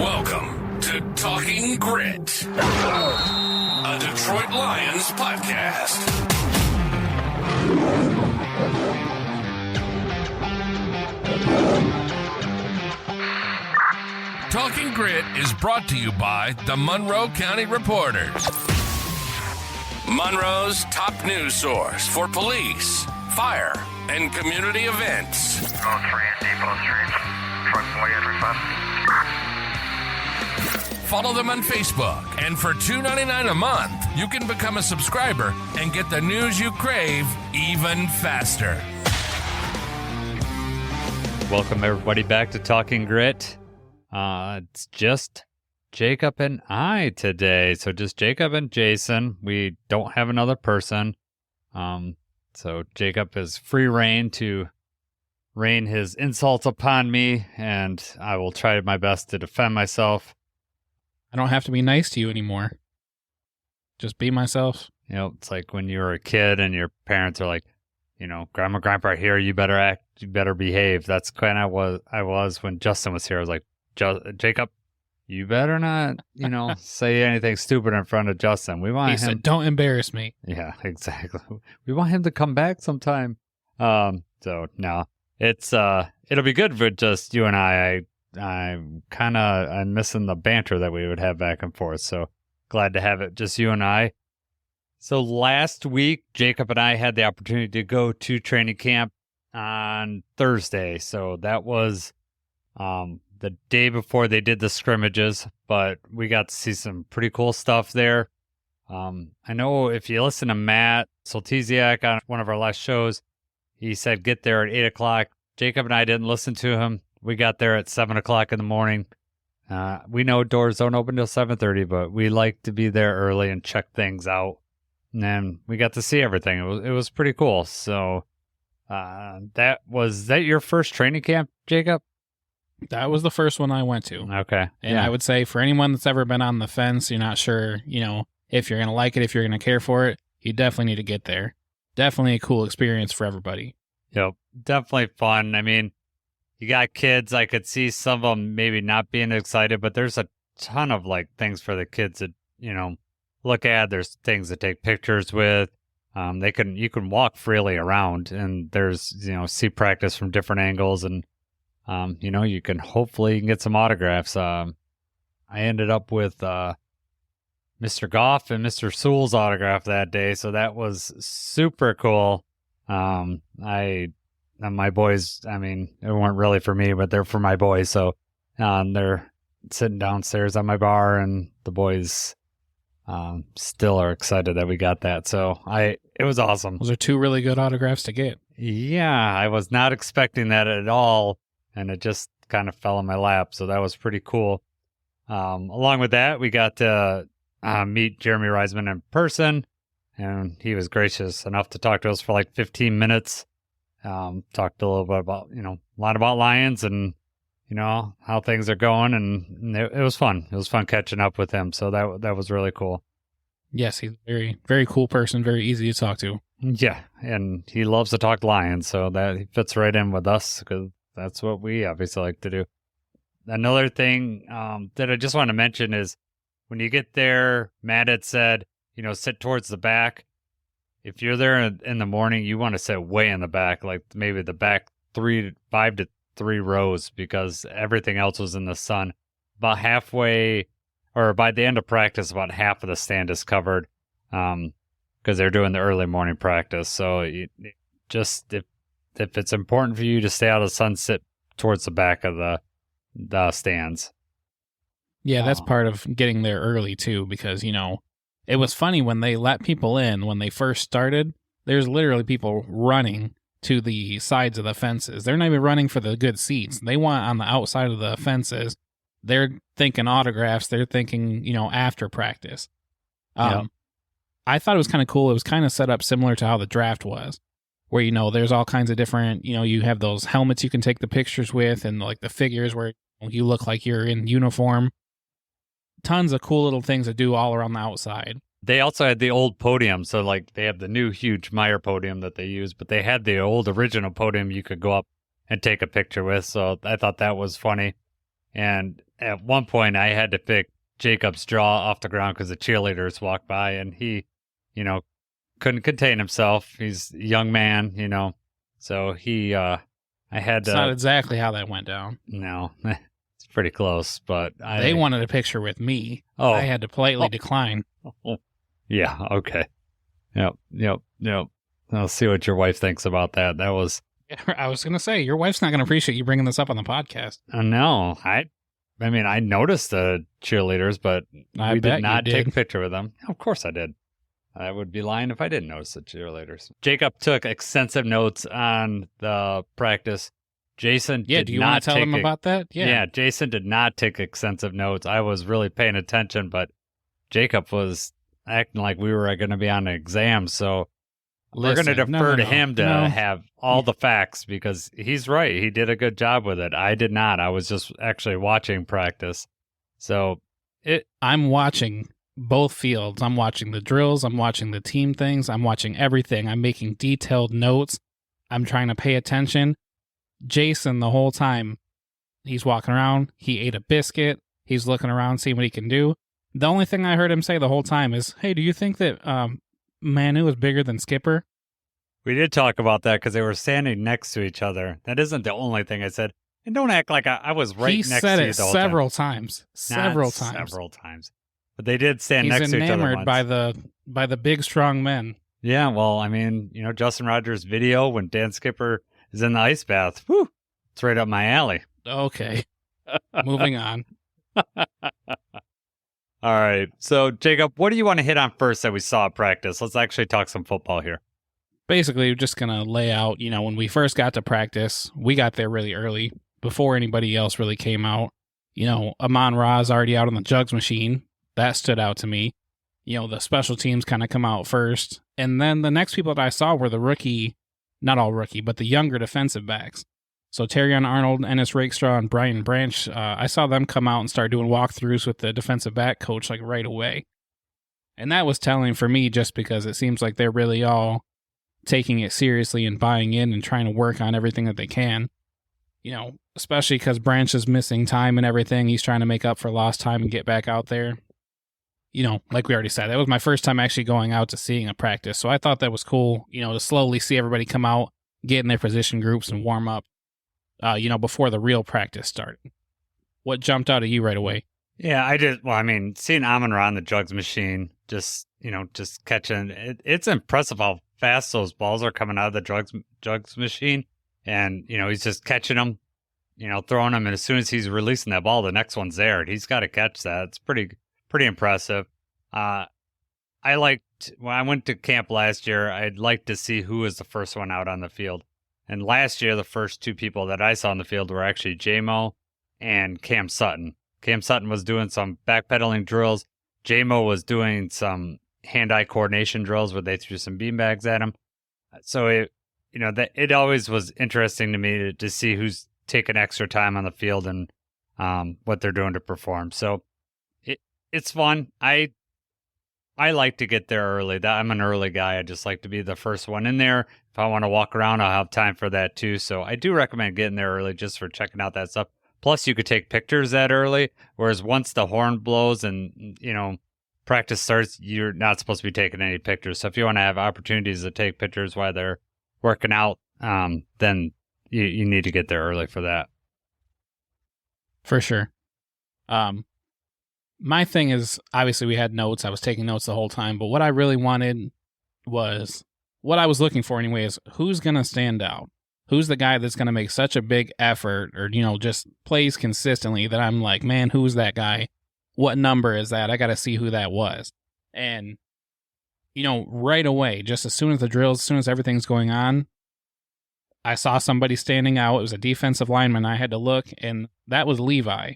Welcome to Talking Grit, a Detroit Lions podcast. Talking Grit is brought to you by the Monroe County Reporters, Monroe's top news source for police, fire, and community events. Depot Street, truck boy at request. Follow them on Facebook, and for $2.99 a month, you can become a subscriber and get the news you crave even faster. Welcome, everybody, back to Talking Grit. It's just Jacob and I today. So just Jacob and Jason. We don't have another person. So Jacob is free reign to rain his insults upon me, and I will try my best to defend myself. I don't have to be nice to you anymore. Just be myself. You know, it's like when you were a kid and your parents are like, you know, Grandma, Grandpa are here, you better act, you better behave. That's kind of what I was when Justin was here. I was like, Jacob, you better not, you know, say anything stupid in front of Justin. We want He him. said, don't embarrass me. Yeah, exactly. We want him to come back sometime. So no, it'll be good for just you and I. I'm missing the banter that we would have back and forth. So glad to have it just you and I. So last week, Jacob and I had the opportunity to go to training camp on Thursday. So that was the day before they did the scrimmages, but we got to see some pretty cool stuff there. I know if you listen to Matt Soltesiak on one of our last shows, he said get there at 8 o'clock. Jacob and I didn't listen to him. We got there at 7 o'clock in the morning. We know doors don't open till 7:30, but we like to be there early and check things out. And then we got to see everything. It was pretty cool. So was that your first training camp, Jacob? That was the first one I went to. Okay. And I would say for anyone that's ever been on the fence, you're not sure, you know, if you're going to like it, if you're going to care for it, you definitely need to get there. Definitely a cool experience for everybody. Yep. Definitely fun. I mean, you got kids. I could see some of them maybe not being excited, but there's a ton of like things for the kids to, you know, look at. There's things to take pictures with. You can walk freely around, and there's, you know, see practice from different angles, and you know, you can get some autographs. I ended up with Mr. Goff and Mr. Sewell's autograph that day, so that was super cool. My boys, I mean, it weren't really for me, but they're for my boys. So they're sitting downstairs on my bar, and the boys still are excited that we got that. So it was awesome. Those are two really good autographs to get. Yeah, I was not expecting that at all, and it just kind of fell in my lap. So that was pretty cool. Along with that, we got to meet Jeremy Reisman in person, and he was gracious enough to talk to us for like 15 minutes. Talked a little bit about, you know, a lot about Lions and, you know, how things are going, and it was fun. It was fun catching up with him. So that was really cool. Yes, he's a very, very cool person, very easy to talk to. Yeah, and he loves to talk Lions, so that he fits right in with us because that's what we obviously like to do. Another thing that I just want to mention is when you get there, Matt had said, you know, sit towards the back. If you're there in the morning, you want to sit way in the back, like maybe the back 5 to 3 rows, because everything else was in the sun. About halfway, or by the end of practice, about half of the stand is covered because they're doing the early morning practice. So if it's important for you to stay out of the sun, sit towards the back of the stands. Yeah, that's part of getting there early, too, because, you know, it was funny when they let people in when they first started. There's literally people running to the sides of the fences. They're not even running for the good seats. They want on the outside of the fences. They're thinking autographs. They're thinking, you know, after practice. I thought it was kind of cool. It was kind of set up similar to how the draft was, where, you know, there's all kinds of different, you know, you have those helmets you can take the pictures with, and like the figures where you look like you're in uniform. Tons of cool little things to do all around the outside. They also had the old podium. So like they have the new huge Meyer podium that they use, but they had the old original podium you could go up and take a picture with. So I thought that was funny. And at one point, I had to pick Jacob's jaw off the ground because the cheerleaders walked by, and he, couldn't contain himself. He's a young man, so he, I had It's to. not exactly how that went down. No, it's pretty close, but They wanted a picture with me. Oh, I had to politely decline. Yeah. Okay. Yep. I'll see what your wife thinks about that. That was. I was going to say, your wife's not going to appreciate you bringing this up on the podcast. No, I mean, I noticed the cheerleaders, but I we bet did not you did. take a picture with them. Of course I did. I would be lying if I didn't notice the cheerleaders. Jacob took extensive notes on the practice. Jason did do you not want to tell take them about that? Yeah, Jason did not take extensive notes. I was really paying attention, but Jacob was acting like we were going to be on an exam, so we're going to defer to him to have all the facts because he's right. He did a good job with it. I did not. I was just actually watching practice. So I'm watching both fields. I'm watching the drills. I'm watching the team things. I'm watching everything. I'm making detailed notes. I'm trying to pay attention. Jason, the whole time, he's walking around. He ate a biscuit. He's looking around, seeing what he can do. The only thing I heard him say the whole time is, "Hey, do you think that Manu is bigger than Skipper?" We did talk about that because they were standing next to each other. That isn't the only thing I said. And don't act like I was right next to you the whole time. He said it several times. Several times. But they did stand He's next to each other once. He's enamored by the big, strong men. Yeah, well, I mean, Justin Rogers' video when Dan Skipper is in the ice bath. Whew, it's right up my alley. Okay. Moving on. All right. So, Jacob, what do you want to hit on first that we saw at practice? Let's actually talk some football here. Basically, we're just going to lay out, when we first got to practice, we got there really early before anybody else really came out. Amon-Ra's already out on the jugs machine. That stood out to me. The special teams kind of come out first. And then the next people that I saw were the rookie, not all rookie, but the younger defensive backs. So Tarion Arnold, Ennis Rakestraw, and Brian Branch, I saw them come out and start doing walkthroughs with the defensive back coach like right away. And that was telling for me just because it seems like they're really all taking it seriously and buying in and trying to work on everything that they can. Especially because Branch is missing time and everything. He's trying to make up for lost time and get back out there. Like we already said, that was my first time actually going out to seeing a practice. So I thought that was cool, to slowly see everybody come out, get in their position groups and warm up, before the real practice started. What jumped out at you right away? Yeah, I did. Well, I mean, seeing Amon-Ra on the jugs machine, just catching, it's impressive how fast those balls are coming out of the jugs machine. And, he's just catching them, throwing them. And as soon as he's releasing that ball, the next one's there. He's got to catch that. It's pretty impressive. When I went to camp last year, I'd like to see who was the first one out on the field. And last year, the first two people that I saw on the field were actually J-Mo and Cam Sutton. Cam Sutton was doing some backpedaling drills. J-Mo was doing some hand-eye coordination drills where they threw some beanbags at him. So it always was interesting to me to see who's taking extra time on the field and what they're doing to perform. So it's fun. I like to get there early. I'm an early guy. I just like to be the first one in there. If I want to walk around, I'll have time for that too. So I do recommend getting there early just for checking out that stuff. Plus, you could take pictures that early, whereas once the horn blows and, practice starts, you're not supposed to be taking any pictures. So if you want to have opportunities to take pictures while they're working out, then you need to get there early for that. For sure. My thing is, obviously we had notes. I was taking notes the whole time, but what I really wanted was, what I was looking for anyway, is who's going to stand out? Who's the guy that's going to make such a big effort or, just plays consistently that I'm like, man, who's that guy? What number is that? I got to see who that was. And, right away, just as soon as the drills, as soon as everything's going on, I saw somebody standing out. It was a defensive lineman. I had to look, and that was Levi.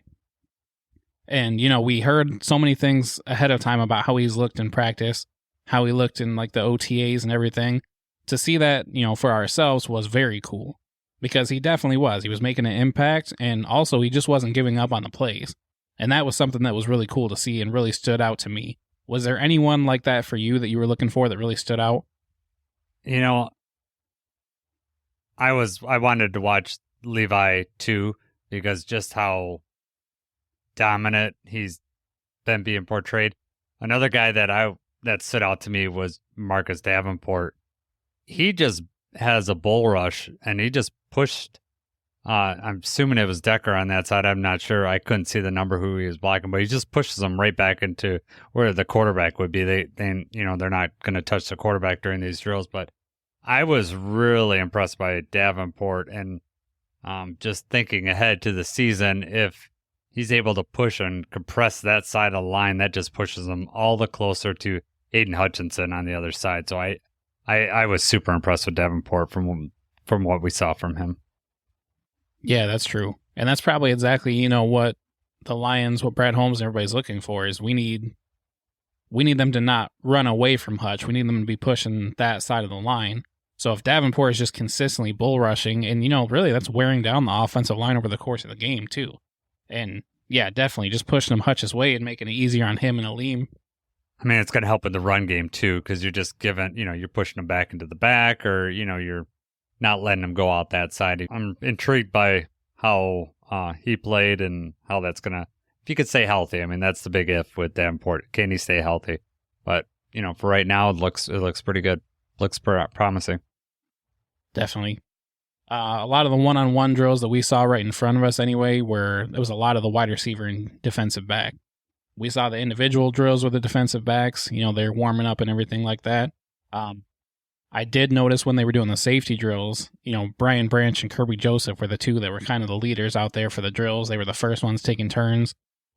And, we heard so many things ahead of time about how he's looked in practice, how he looked in like the OTAs and everything. To see that, for ourselves was very cool because he definitely was. He was making an impact, and also he just wasn't giving up on the plays. And that was something that was really cool to see and really stood out to me. Was there anyone like that for you that you were looking for that really stood out? I wanted to watch Levi too, because just how dominant he's been being portrayed. Another guy that stood out to me was Marcus Davenport. He just has a bull rush, and he just pushed. I'm assuming it was Decker on that side. I'm not sure. I couldn't see the number who he was blocking, but he just pushes them right back into where the quarterback would be. They're not going to touch the quarterback during these drills. But I was really impressed by Davenport, and just thinking ahead to the season, if he's able to push and compress that side of the line, that just pushes them all the closer to Aiden Hutchinson on the other side. So I was super impressed with Davenport from what we saw from him. Yeah, that's true. And that's probably exactly, what the Lions, what Brad Holmes and everybody's looking for is we need them to not run away from Hutch. We need them to be pushing that side of the line. So if Davenport is just consistently bull rushing, and, really that's wearing down the offensive line over the course of the game too. And yeah, definitely just pushing him Hutch's way and making it easier on him and Aleem. I mean, it's going to help with the run game too, because you're just giving, you're pushing them back into the back, or, you're not letting them go out that side. I'm intrigued by how he played and how that's going to, if you could stay healthy. I mean, that's the big if with Davenport. Can he stay healthy? But, for right now, it looks pretty good. Looks promising. Definitely. A lot of the one-on-one drills that we saw right in front of us anyway, where there was a lot of the wide receiver and defensive back. We saw the individual drills with the defensive backs. They're warming up and everything like that. I did notice when they were doing the safety drills, Brian Branch and Kirby Joseph were the two that were kind of the leaders out there for the drills. They were the first ones taking turns,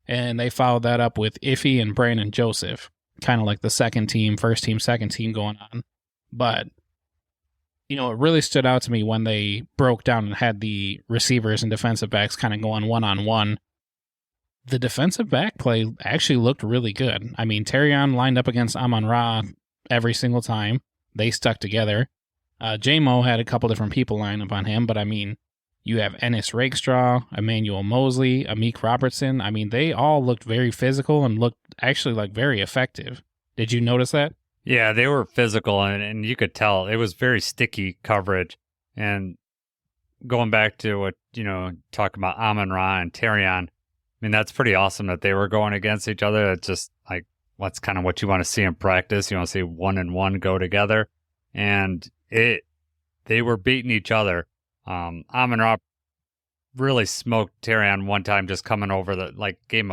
and they followed that up with Iffy and Brandon Joseph, kind of like the second team, first team, second team going on. But, it really stood out to me when they broke down and had the receivers and defensive backs kind of going one-on-one. The defensive back play actually looked really good. I mean, Tarion lined up against Amon-Ra every single time. They stuck together. J-Mo had a couple different people line up on him, but I mean, you have Ennis Rakestraw, Emmanuel Mosley, Amik Robertson. I mean, they all looked very physical and looked actually like very effective. Did you notice that? Yeah, they were physical, and you could tell it was very sticky coverage. And going back to what, talking about Amon-Ra and Tarion, I mean, that's pretty awesome that they were going against each other. It's just like, that's kind of what you want to see in practice. You want to see 1 and 1 go together. And they were beating each other. Amon-Ra really smoked Tarion one time, just coming over gave him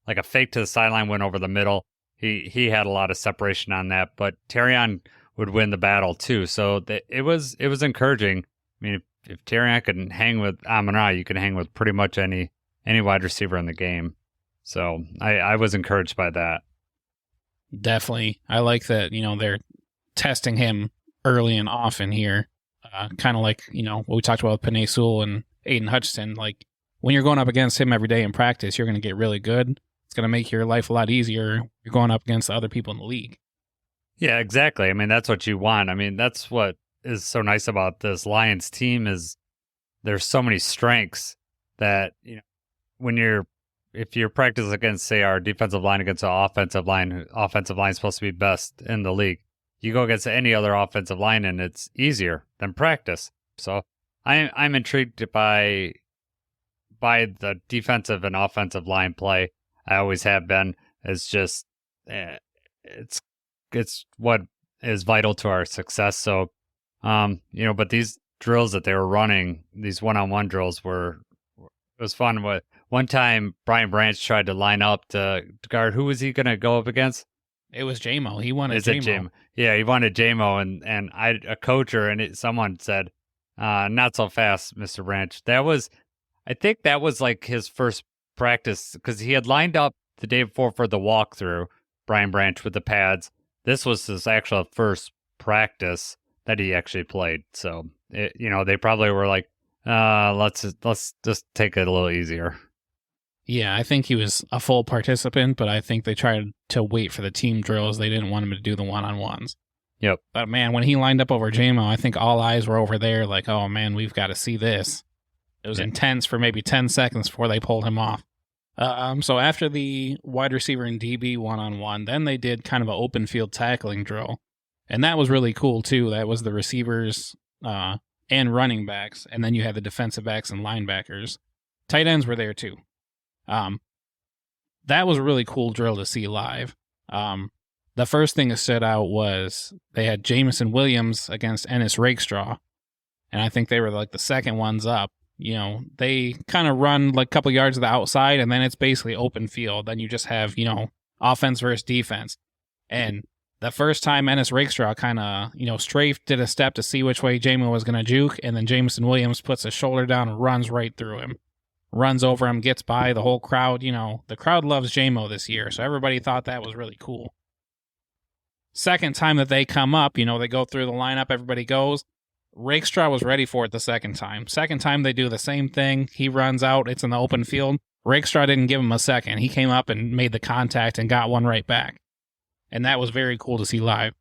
a fake to the sideline, went over the middle. He had a lot of separation on that, but Tarion would win the battle too. So it was encouraging. I mean, if Tarion could hang with Amon-Ra, you could hang with pretty much any wide receiver in the game. So I was encouraged by that. Definitely. I like that, they're testing him early and often here. Kind of like, what we talked about with Penei Sewell and Aiden Hutchinson. Like, when you're going up against him every day in practice, you're going to get really good. It's going to make your life a lot easier. You're going up against the other people in the league. Yeah, exactly. I mean, that's what you want. I mean, that's what is so nice about this Lions team is there's so many strengths that, if you're practicing against, say, our defensive line against our offensive line is supposed to be best in the league. You go against any other offensive line and it's easier than practice. So I'm intrigued by the defensive and offensive line play. I always have been. It's just it's what is vital to our success. So but these drills that they were running, these one-on-one drills it was fun. One time Brian Branch tried to line up to guard. Who was he going to go up against? It was J-Mo. He wanted J-Mo. Yeah, he wanted J-Mo, and a coacher, and someone said, not so fast, Mr. Branch. I think that was like his first practice, because he had lined up the day before for the walkthrough, Brian Branch, with the pads. This was his actual first practice that he actually played. So, they probably were like, let's just take it a little easier. Yeah, I think he was a full participant, but I think they tried to wait for the team drills. They didn't want him to do the one-on-ones. Yep. But man, when he lined up over J-Mo, I think all eyes were over there like, oh man, we've got to see this. It was intense for maybe 10 seconds before they pulled him off. So after the wide receiver and DB one-on-one, then they did kind of an open field tackling drill. And that was really cool too. That was the receivers and running backs. And then you had the defensive backs and linebackers. Tight ends were there too. that was a really cool drill to see live. The first thing that stood out was they had Jameson Williams against Ennis Rakestraw, and I think they were like the second ones up. You know, they kind of run like a couple yards to the outside, and then it's basically open field. Then you just have, you know, offense versus defense. And the first time Ennis Rakestraw kind of, you know, strafed, did a step to see which way Jamie was going to juke, and then Jameson Williams puts his shoulder down and runs right through him. Runs over him, gets by the whole crowd. You know, the crowd loves JMO this year, so everybody thought that was really cool. Second time that they come up, you know, they go through the lineup, everybody goes. Rakestraw was ready for it the second time. Second time they do the same thing. He runs out. It's in the open field. Rakestraw didn't give him a second. He came up and made the contact and got one right back. And that was very cool to see live.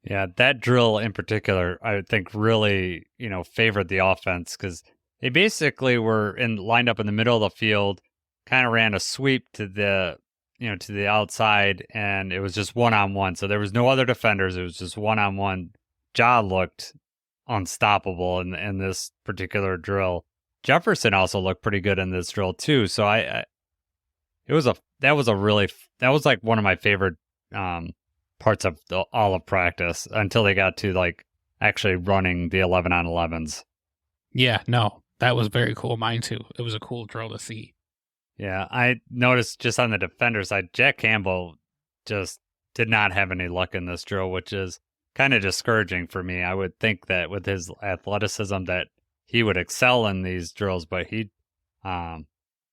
Yeah, that drill in particular, I think really, you know, favored the offense because they basically were lined up in the middle of the field, kind of ran a sweep to the, you know, to the outside, and it was just one-on-one. So there was no other defenders. It was just one-on-one. Ja looked unstoppable in this particular drill. Jefferson also looked pretty good in this drill too. So that was like one of my favorite parts of all of practice until they got to like actually running the 11-on-11s. Yeah, no, that was very cool. Mine too. It was a cool drill to see. Yeah, I noticed just on the defender side, Jack Campbell just did not have any luck in this drill, which is kind of discouraging for me. I would think that with his athleticism that he would excel in these drills, but he,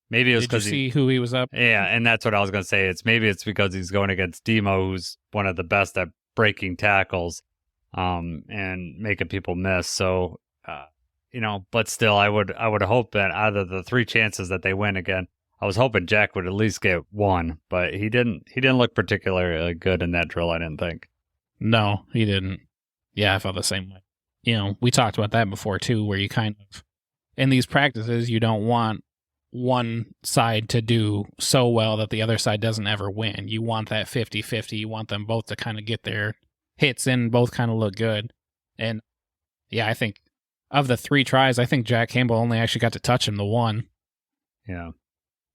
maybe it was because Did you see who he was up? Yeah, and that's what I was going to say. Maybe it's because he's going against Demo, who's one of the best at breaking tackles, and making people miss. So, you know, but still, I would hope that out of the 3 chances that they win again, I was hoping Jack would at least get one, but he didn't look particularly good in that drill, I didn't think. No, he didn't. Yeah, I felt the same way. You know, we talked about that before too, where you kind of, in these practices, you don't want one side to do so well that the other side doesn't ever win. You want that 50-50. You want them both to kind of get their hits in, both kind of look good. And yeah, I think of the 3 tries, I think Jack Campbell only actually got to touch him the one. Yeah.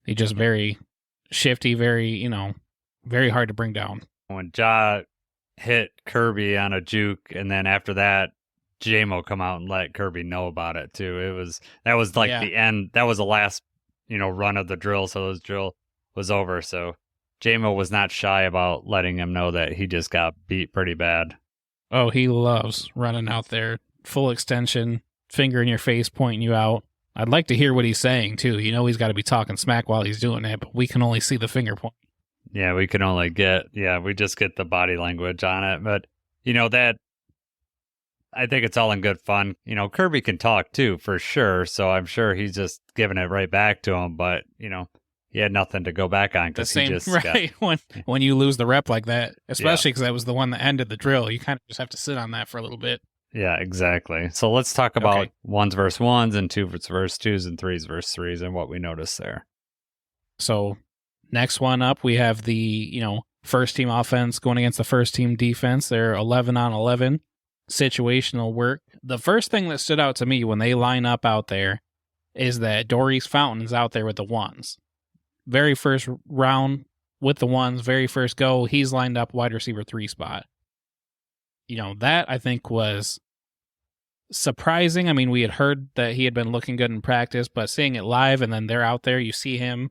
He just very shifty, very, you know, very hard to bring down. When Ja hit Kirby on a juke, and then after that, JMO come out and let Kirby know about it too. That was like the end. That was the last, you know, run of the drill. So this drill was over. So JMO was not shy about letting him know that he just got beat pretty bad. Oh, he loves running out there, full extension, finger in your face, pointing you out. I'd like to hear what he's saying too. You know, he's got to be talking smack while he's doing it, but we can only see the finger point. Yeah, we can only we just get the body language on it. But, you know, that, I think it's all in good fun. You know, Kirby can talk too, for sure. So I'm sure he's just giving it right back to him. But, you know, he had nothing to go back on because he just right when you lose the rep like that, especially because that was the one that ended the drill. You kind of just have to sit on that for a little bit. Yeah, exactly. So let's talk about 1s versus 1s and 2s versus 2s and 3s versus 3s and what we noticed there. So next one up, we have the, you know, first team offense going against the first team defense. They're 11-on-11 situational work. The first thing that stood out to me when they line up out there is that Doris Fountain's out there with the 1s. Very first round with the 1s, very first go, he's lined up wide receiver 3 spot. You know, that I think was surprising. I mean, we had heard that he had been looking good in practice, but seeing it live and then they're out there, you see him,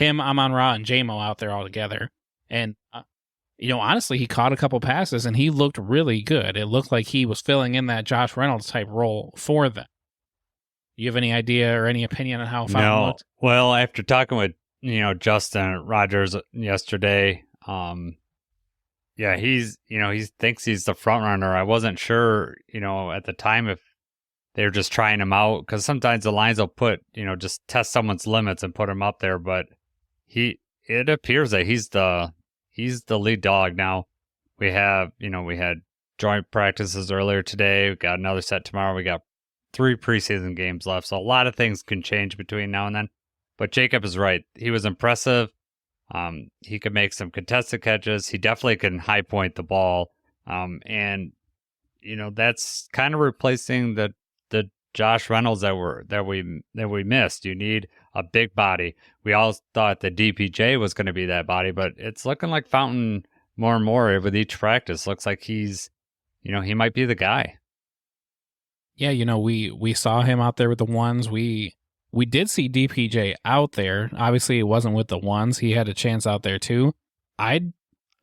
Amon-Ra, and JMO out there all together. And, you know, honestly, he caught a couple passes and he looked really good. It looked like he was filling in that Josh Reynolds type role for them. You have any idea or any opinion on how Fountain looked? Well, after talking with, you know, Justin Rogers yesterday, yeah, he thinks he's the front runner. I wasn't sure, you know, at the time if they were just trying him out, because sometimes the lines will put, you know, just test someone's limits and put him up there. But it appears that he's the lead dog now. We had joint practices earlier today. We got another set tomorrow. We got 3 preseason games left, so a lot of things can change between now and then. But Jacob is right. He was impressive. He could make some contested catches. He definitely can high point the ball. And, you know, that's kind of replacing the Josh Reynolds that we missed. You need a big body. We all thought that DPJ was going to be that body, but it's looking like Fountain more and more with each practice. Looks like he's, he might be the guy. Yeah, we saw him out there with the ones. We did see DPJ out there. Obviously, it wasn't with the ones. He had a chance out there too. I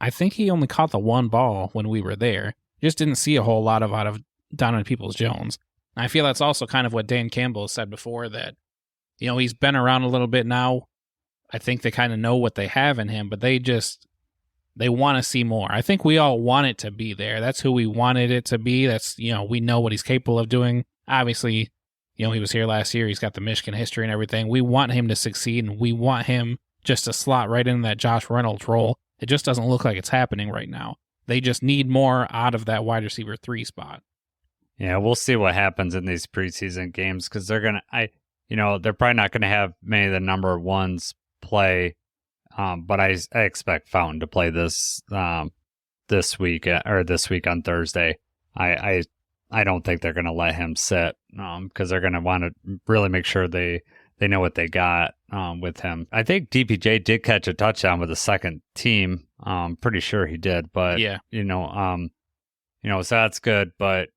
think he only caught the one ball when we were there. Just didn't see a whole lot out of Donovan Peoples-Jones. I feel that's also kind of what Dan Campbell said before, that, he's been around a little bit now. I think they kind of know what they have in him, but they want to see more. I think we all want it to be there. That's who we wanted it to be. That's, we know what he's capable of doing. Obviously, he was here last year. He's got the Michigan history and everything. We want him to succeed, and we want him just to slot right into that Josh Reynolds role. It just doesn't look like it's happening right now. They just need more out of that wide receiver 3 spot. Yeah, we'll see what happens in these preseason games, because they're they're probably not going to have many of the number ones play. But I expect Fountain to play this week on Thursday. I don't think they're going to let him sit, because they're going to want to really make sure they know what they got with him. I think DPJ did catch a touchdown with the second team. Pretty sure he did, but yeah, so that's good. But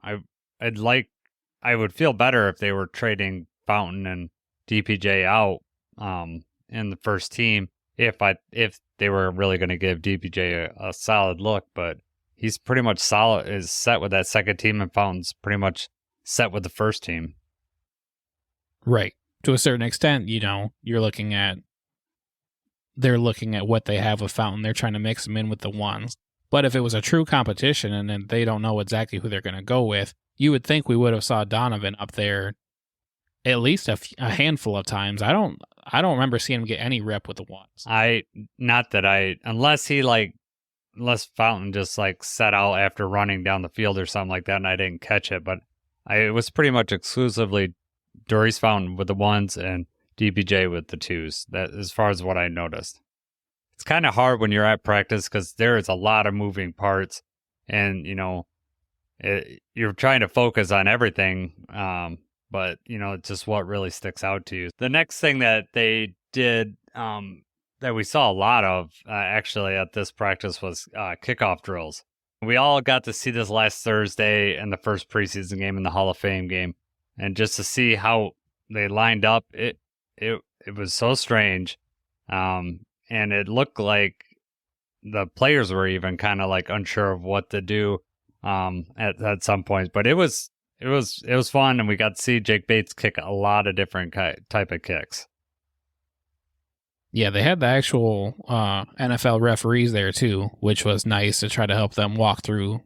I would feel better if they were trading Fountain and DPJ out in the first team if they were really going to give DPJ a solid look. But he's pretty much is set with that second team, and Fountain's pretty much set with the first team. Right. To a certain extent, they're looking at what they have with Fountain. They're trying to mix them in with the ones. But if it was a true competition and then they don't know exactly who they're going to go with, you would think we would have saw Donovan up there at least a handful of times. I don't remember seeing him get any rep with the ones. Unless Fountain just set out after running down the field or something like that, and I didn't catch it. But it was pretty much exclusively Dory's Fountain with the ones and DPJ with the twos. That, as far as what I noticed. It's kind of hard when you're at practice because there is a lot of moving parts, and you're trying to focus on everything. But it's just what really sticks out to you. The next thing that they did that we saw a lot of actually at this practice was kickoff drills. We all got to see this last Thursday in the first preseason game in the Hall of Fame game, and just to see how they lined up, it was so strange. And it looked like the players were even kind of unsure of what to do at some points. But it was fun, and we got to see Jake Bates kick a lot of different type of kicks. Yeah, they had the actual NFL referees there too, which was nice to try to help them walk through,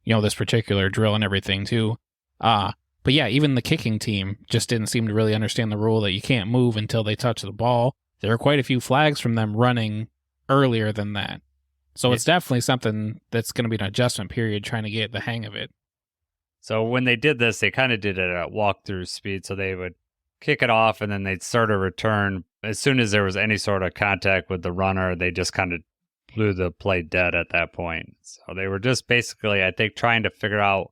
this particular drill and everything too. But yeah, even the kicking team just didn't seem to really understand the rule that you can't move until they touch the ball. There were quite a few flags from them running earlier than that. So it's definitely something that's going to be an adjustment period trying to get the hang of it. So when they did this, they kind of did it at walk-through speed. So they would kick it off, and then they'd start a return. As soon as there was any sort of contact with the runner, they just kind of blew the play dead at that point. So they were just basically, I think, trying to figure out,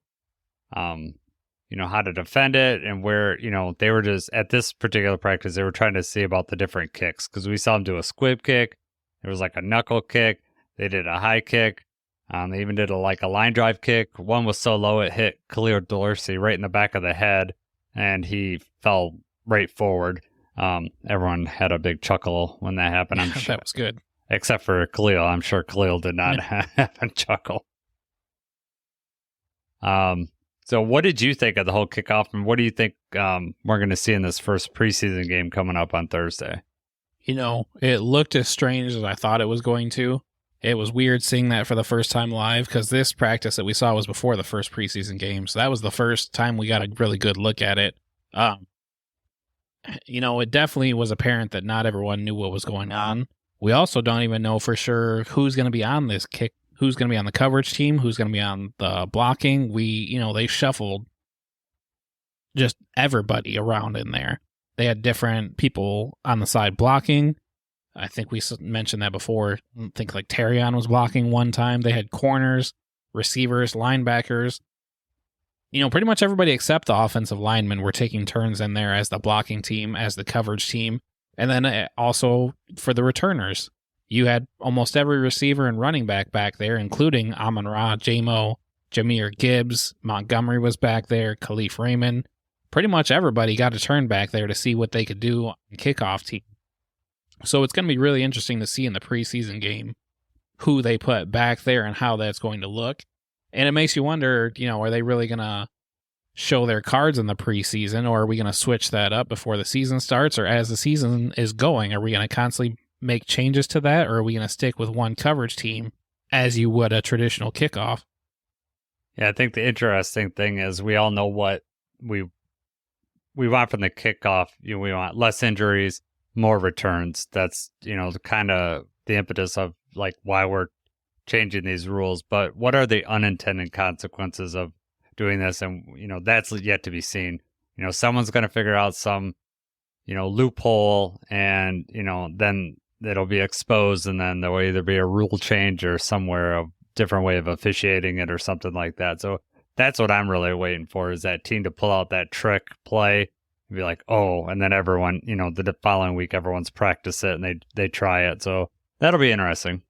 how to defend it, and where, they were just, at this particular practice, they were trying to see about the different kicks, because we saw them do a squib kick. There was a knuckle kick. They did a high kick. They even did a line drive kick. One was so low it hit Khalil Dorsey right in the back of the head, and he fell right forward. Everyone had a big chuckle when that happened, I'm sure. That was good. Except for Khalil. I'm sure Khalil did not have a chuckle. So what did you think of the whole kickoff, and what do you think we're going to see in this first preseason game coming up on Thursday? It looked as strange as I thought it was going to. It was weird seeing that for the first time live, because this practice that we saw was before the first preseason game. So that was the first time we got a really good look at it. It definitely was apparent that not everyone knew what was going on. We also don't even know for sure who's going to be on this kick, who's going to be on the coverage team, who's going to be on the blocking. They shuffled just everybody around in there. They had different people on the side blocking. I think we mentioned that before. I think Tarion was blocking one time. They had corners, receivers, linebackers. pretty much everybody except the offensive linemen were taking turns in there as the blocking team, as the coverage team. And then also for the returners, you had almost every receiver and running back there, including Amon-Ra, Jamo, Jahmyr Gibbs, Montgomery was back there, Khalif Raymond. Pretty much everybody got a turn back there to see what they could do on the kickoff team. So it's going to be really interesting to see in the preseason game who they put back there and how that's going to look. And it makes you wonder, are they really going to show their cards in the preseason, or are we going to switch that up before the season starts, or as the season is going, are we going to constantly make changes to that, or are we going to stick with one coverage team as you would a traditional kickoff? Yeah, I think the interesting thing is we all know what we want from the kickoff. We want less injuries, more returns. That's, kind of the impetus of like why we're changing these rules. But what are the unintended consequences of doing this? And, that's yet to be seen. Someone's going to figure out some, loophole, and, then it'll be exposed, and then there will either be a rule change or somewhere a different way of officiating it or something like that. So that's what I'm really waiting for, is that team to pull out that trick play and be like, oh, and then everyone, the following week, everyone's practice it and they try it. So that'll be interesting.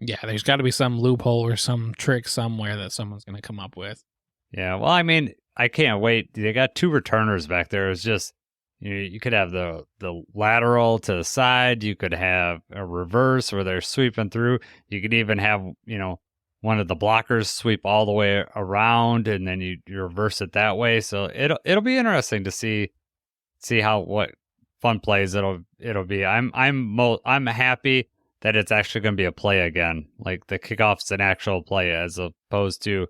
Yeah, there's got to be some loophole or some trick somewhere that someone's going to come up with. Yeah, well, I mean, I can't wait. They got two returners back there. It's just, you could have the lateral to the side. You could have a reverse where they're sweeping through. You could even have, one of the blockers sweep all the way around, and then you reverse it that way. So it'll be interesting to see what fun plays it'll be. I'm happy that it's actually going to be a play again. Like the kickoff's an actual play as opposed to,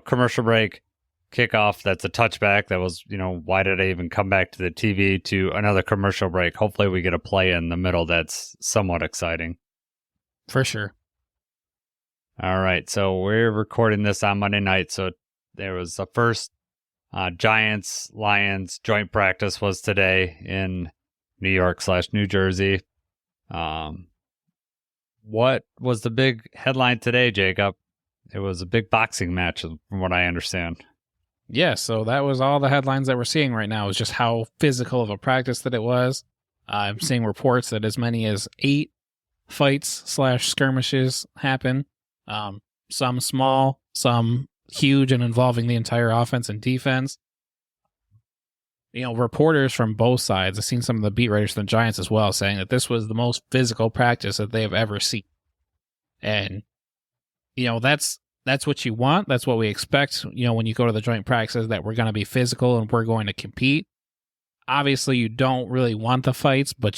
commercial break, kickoff that's a touchback that was, why did I even come back to the TV, to another commercial break. Hopefully we get a play in the middle that's somewhat exciting. For sure. All right, so we're recording this on Monday night. So there was the first Giants-Lions joint practice was today in New York/New Jersey. What was the big headline today, Jacob? It was a big boxing match, from what I understand. Yeah, so that was all the headlines that we're seeing right now, is just how physical of a practice that it was. I'm seeing reports that as many as 8 fights/skirmishes happen. Some small, some huge and involving the entire offense and defense. Reporters from both sides, I've seen some of the beat writers from the Giants as well, saying that this was the most physical practice that they have ever seen. And, that's what you want. That's what we expect, when you go to the joint practices, that we're going to be physical and we're going to compete. Obviously, you don't really want the fights, but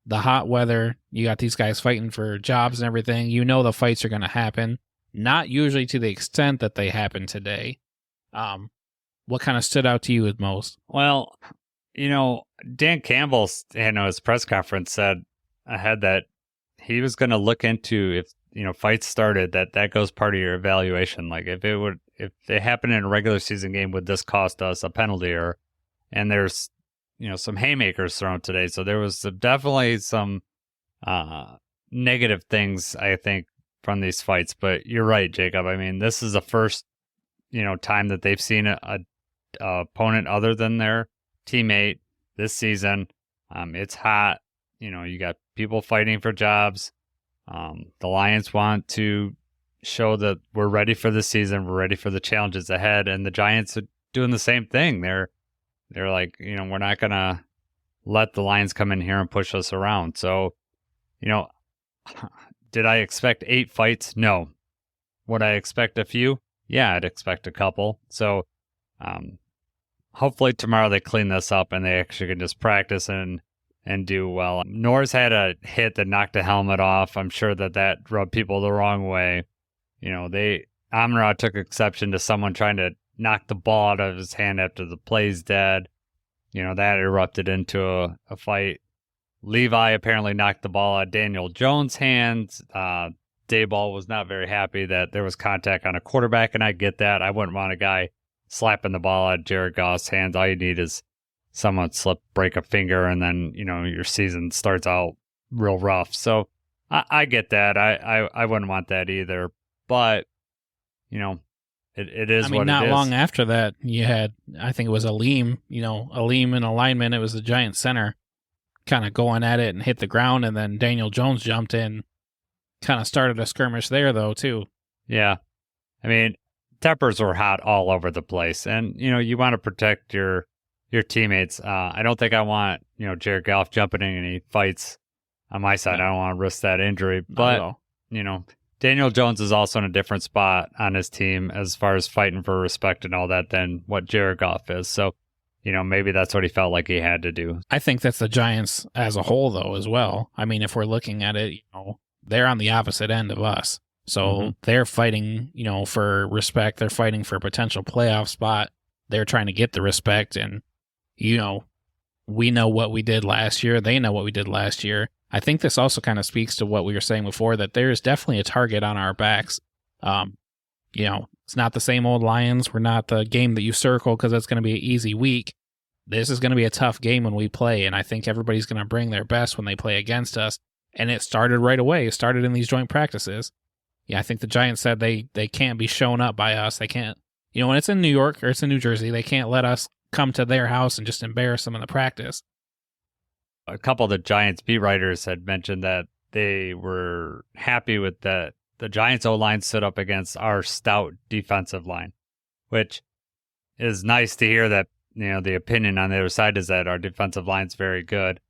the hot weather, you got these guys fighting for jobs and everything. The fights are going to happen. Not usually to the extent that they happen today. What kind of stood out to you most? Well, Dan Campbell, his press conference said ahead that he was going to look into if, fights started, that goes part of your evaluation. Like if it happened in a regular season game, would this cost us a penalty? And there's, some haymakers thrown today. So there was definitely some negative things, I think, from these fights. But you're right, Jacob. I mean, this is the first, time that they've seen a opponent other than their teammate this season. It's hot. You got people fighting for jobs. The Lions want to show that we're ready for the season. We're ready for the challenges ahead. And the Giants are doing the same thing. They're like, we're not going to let the Lions come in here and push us around. So, did I expect 8 fights? No. Would I expect a few? Yeah, I'd expect a couple. So, hopefully tomorrow they clean this up and they actually can just practice and do well. Norris had a hit that knocked a helmet off. I'm sure that rubbed people the wrong way. Amon-Ra took exception to someone trying to knock the ball out of his hand after the play's dead. That erupted into a fight. Levi apparently knocked the ball out of Daniel Jones' hands. Dayball was not very happy that there was contact on a quarterback, and I get that. I wouldn't want a guy slapping the ball out of Jared Goff's hands. All you need is someone break a finger, and then, your season starts out real rough. So I get that. I wouldn't want that either. But, it is what it is. not long after that, you had, I think it was Aleem and a lineman. It was the Giant center kind of going at it and hit the ground, and then Daniel Jones jumped in, kind of started a skirmish there, though, too. Yeah. I mean, tempers were hot all over the place, and, you want to protect your teammates. I don't think I want, Jared Goff jumping in any fights on my side. I don't want to risk that injury, but, Daniel Jones is also in a different spot on his team as far as fighting for respect and all that than what Jared Goff is. So, maybe that's what he felt like he had to do. I think that's the Giants as a whole, though, as well. I mean, if we're looking at it, they're on the opposite end of us. So they're fighting, for respect. They're fighting for a potential playoff spot. They're trying to get the respect. And, we know what we did last year. They know what we did last year. I think this also kind of speaks to what we were saying before, that there is definitely a target on our backs. It's not the same old Lions. We're not the game that you circle because it's going to be an easy week. This is going to be a tough game when we play, and I think everybody's going to bring their best when they play against us. And it started right away. It started in these joint practices. Yeah, I think the Giants said they can't be shown up by us. They can't, when it's in New York or it's in New Jersey, they can't let us come to their house and just embarrass them in the practice. A couple of the Giants beat writers had mentioned that they were happy with the Giants O-line stood up against our stout defensive line, which is nice to hear that, the opinion on the other side is that our defensive line's very good.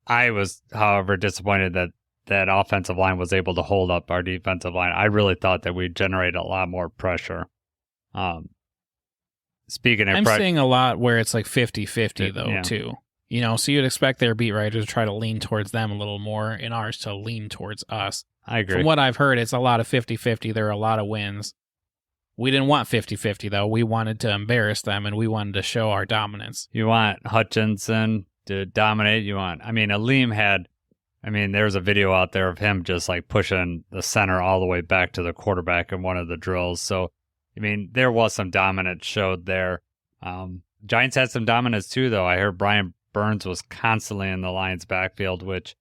I was, however, disappointed that offensive line was able to hold up our defensive line. I really thought that we'd generate a lot more pressure. Speaking of I'm seeing a lot where it's like 50-50, though, too. So you'd expect their beat writers to try to lean towards them a little more and ours to lean towards us. I agree. From what I've heard, it's a lot of 50-50. There are a lot of wins. We didn't want 50-50, though. We wanted to embarrass them, and we wanted to show our dominance. You want Hutchinson to dominate. Aleem there's a video out there of him just like pushing the center all the way back to the quarterback in one of the drills. So, there was some dominance showed there. Giants had some dominance too, though. I heard Brian Burns was constantly in the Lions backfield, which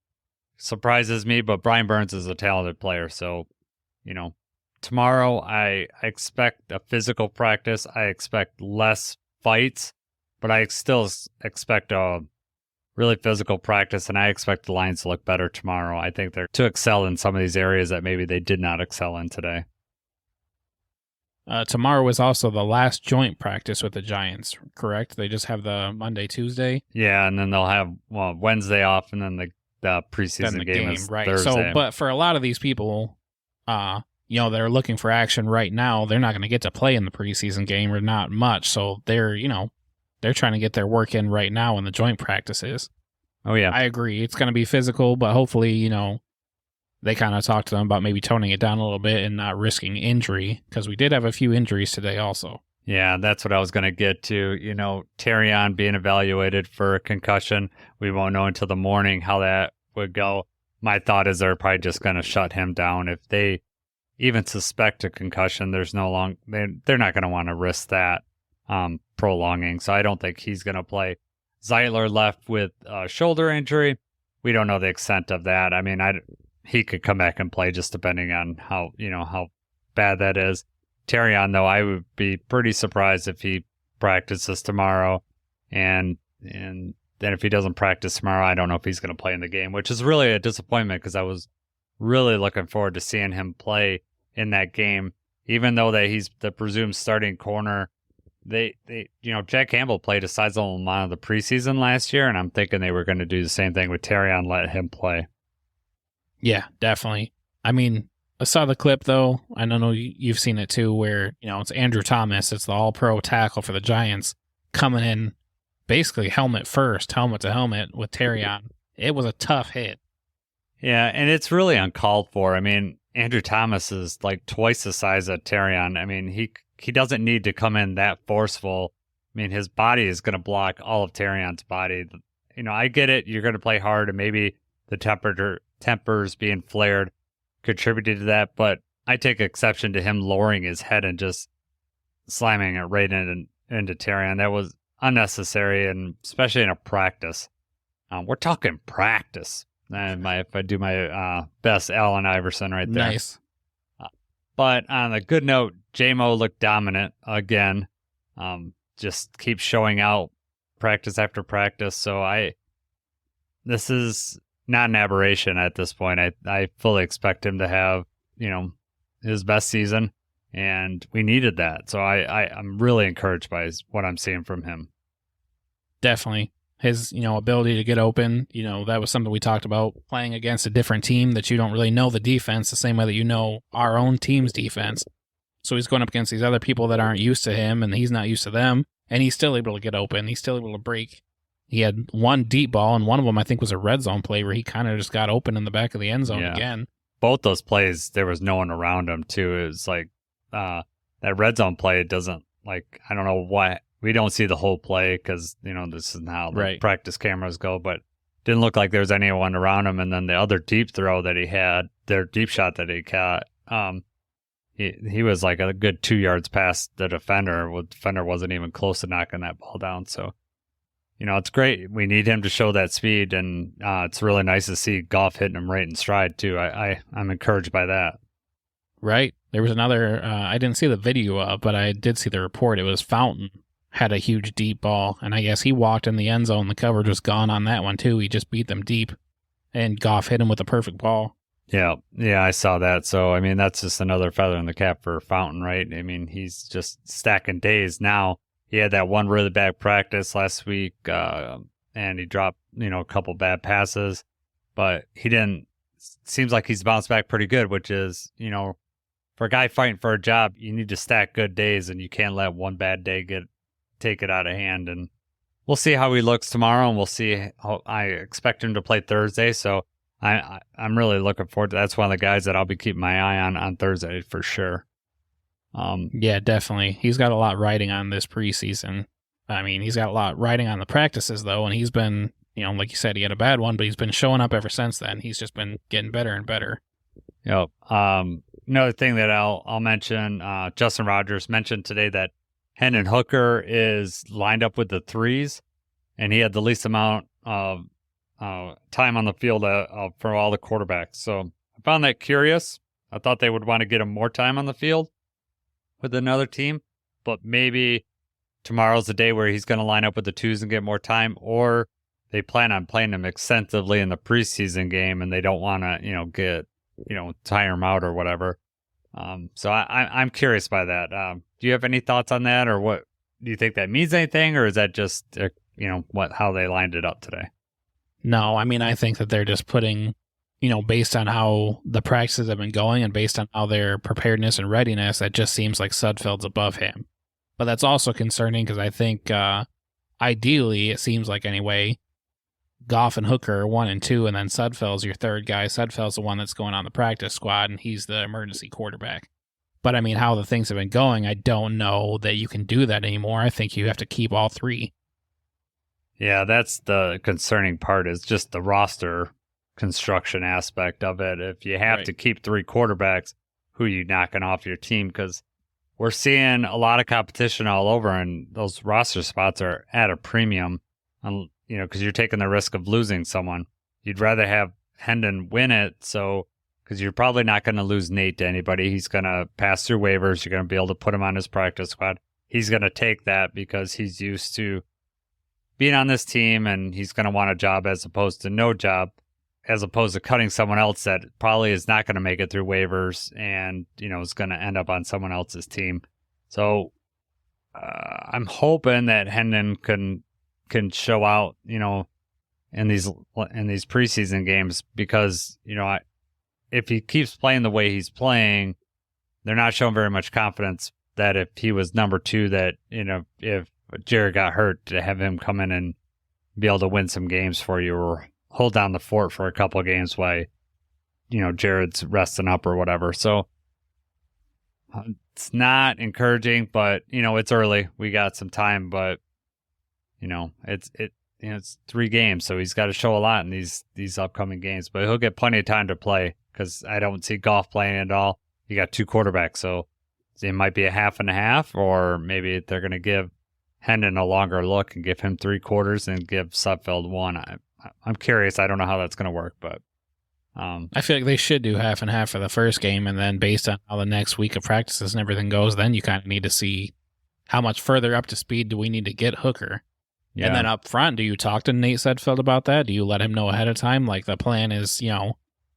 surprises me, but Brian Burns is a talented player. So, tomorrow I expect a physical practice. I expect less fights, but I still expect a really physical practice, and I expect the Lions to look better tomorrow. I think they're to excel in some of these areas that maybe they did not excel in today. Tomorrow is also the last joint practice with the Giants, correct? They just have the Monday, Tuesday? Yeah, and then they'll have Wednesday off, and then the preseason game is right. Thursday. So, but for a lot of these people, that are looking for action right now, they're not going to get to play in the preseason game or not much. So they're trying to get their work in right now in the joint practices. Oh, yeah. I agree. It's going to be physical, but hopefully, they kind of talked to them about maybe toning it down a little bit and not risking injury, because we did have a few injuries today also. Yeah, that's what I was going to get to. Tarion being evaluated for a concussion. We won't know until the morning how that would go. My thought is they're probably just going to shut him down. If they even suspect a concussion, they're not going to want to risk that prolonging. So I don't think he's going to play. Zeitler left with a shoulder injury. We don't know the extent of that. He could come back and play just depending on how bad that is. Tarion, though, I would be pretty surprised if he practices tomorrow. And then if he doesn't practice tomorrow, I don't know if he's going to play in the game, which is really a disappointment because I was really looking forward to seeing him play in that game. Even though that he's the presumed starting corner, Jack Campbell played a sizable amount of the preseason last year, and I'm thinking they were going to do the same thing with Tarion, let him play. Yeah, definitely. I saw the clip, though. I don't know you've seen it, too, where, it's Andrew Thomas. It's the all-pro tackle for the Giants coming in basically helmet first, helmet to helmet with Tarion. It was a tough hit. Yeah, and it's really uncalled for. Andrew Thomas is like twice the size of Tarion. He doesn't need to come in that forceful. His body is going to block all of Tarion's body. I get it. You're going to play hard, and maybe the tempers being flared contributed to that, but I take exception to him lowering his head and just slamming it right into Tarion. That was unnecessary, and especially in a practice. We're talking practice. If I do my best Allen Iverson right there. Nice. But on a good note, JMO looked dominant again. Just keeps showing out practice after practice. So this is not an aberration at this point. I fully expect him to have, his best season, and we needed that. So I'm really encouraged by what I'm seeing from him. Definitely. His, ability to get open, that was something we talked about, playing against a different team that you don't really know the defense the same way that you know our own team's defense. So he's going up against these other people that aren't used to him, and he's not used to them, and he's still able to get open. He's still able to break. He had one deep ball, and one of them I think was a red zone play where he kind of just got open in the back of the end zone again. Both those plays, there was no one around him, too. It was like that red zone play doesn't, I don't know why. We don't see the whole play because, this is how the practice cameras go, but didn't look like there was anyone around him. And then the other deep throw that he had, their deep shot that he caught, he was like a good 2 yards past the defender. The defender wasn't even close to knocking that ball down. So, it's great. We need him to show that speed, and it's really nice to see Goff hitting him right in stride, too. I'm encouraged by that. Right. There was another, I didn't see the video of, but I did see the report. It was Fountain had a huge deep ball, and I guess he walked in the end zone. The coverage was gone on that one, too. He just beat them deep, and Goff hit him with a perfect ball. Yeah, I saw that. So, that's just another feather in the cap for Fountain, right? He's just stacking days now. He had that one really bad practice last week, and he dropped, a couple bad passes, but he didn't. Seems like he's bounced back pretty good, which is, for a guy fighting for a job, you need to stack good days, and you can't let one bad day take it out of hand. And we'll see how he looks tomorrow, and we'll see how I expect him to play Thursday. So I'm really looking forward to that. That's one of the guys that I'll be keeping my eye on Thursday for sure. Yeah, definitely. He's got a lot riding on this preseason. He's got a lot riding on the practices, though, and he's been, like you said, he had a bad one, but he's been showing up ever since then. He's just been getting better and better. Yep. Another thing that I'll mention, Justin Rogers mentioned today that Hendon Hooker is lined up with the threes, and he had the least amount of time on the field for all the quarterbacks. So I found that curious. I thought they would want to get him more time on the field with another team, but maybe tomorrow's the day where he's going to line up with the twos and get more time, or they plan on playing him extensively in the preseason game, and they don't want to, tire him out or whatever. So I'm curious by that. Do you have any thoughts on that, or what do you think that means anything, or is that just, how they lined it up today? No, I think that they're just putting, based on how the practices have been going and based on how their preparedness and readiness, that just seems like Sudfeld's above him. But that's also concerning because I think ideally, it seems like anyway, Goff and Hooker are 1 and 2, and then Sudfeld's your third guy. Sudfeld's the one that's going on the practice squad, and he's the emergency quarterback. But how the things have been going, I don't know that you can do that anymore. I think you have to keep all three. Yeah, that's the concerning part, is just the roster construction aspect of it. If you have to keep 3 quarterbacks, who are you knocking off your team? Because we're seeing a lot of competition all over, and those roster spots are at a premium, because you're taking the risk of losing someone. You'd rather have Hendon win it, because you're probably not going to lose Nate to anybody. He's going to pass through waivers. You're going to be able to put him on his practice squad. He's going to take that because he's used to being on this team, and he's going to want a job as opposed to no job, as opposed to cutting someone else that probably is not going to make it through waivers and, is going to end up on someone else's team. So I'm hoping that Hendon can show out, in these preseason games, because, if he keeps playing the way he's playing, they're not showing very much confidence that if he was number 2, that, if Jared got hurt, to have him come in and be able to win some games for you or hold down the fort for a couple of games while, Jared's resting up or whatever. So it's not encouraging, but, it's early. We got some time, but, it's 3 games, so he's got to show a lot in these upcoming games. But he'll get plenty of time to play, because I don't see Goff playing at all. You got 2 quarterbacks, so it might be a half and a half, or maybe they're going to give Hendon a longer look and give him 3 quarters and give Sudfeld 1. I'm curious. I don't know how that's going to work, but I feel like they should do half and half for the first game, and then based on how the next week of practices and everything goes, then you kind of need to see how much further up to speed do we need to get Hooker. Yeah. And then up front, do you talk to Nate Sedfeld about that? Do you let him know ahead of time? Like, the plan is,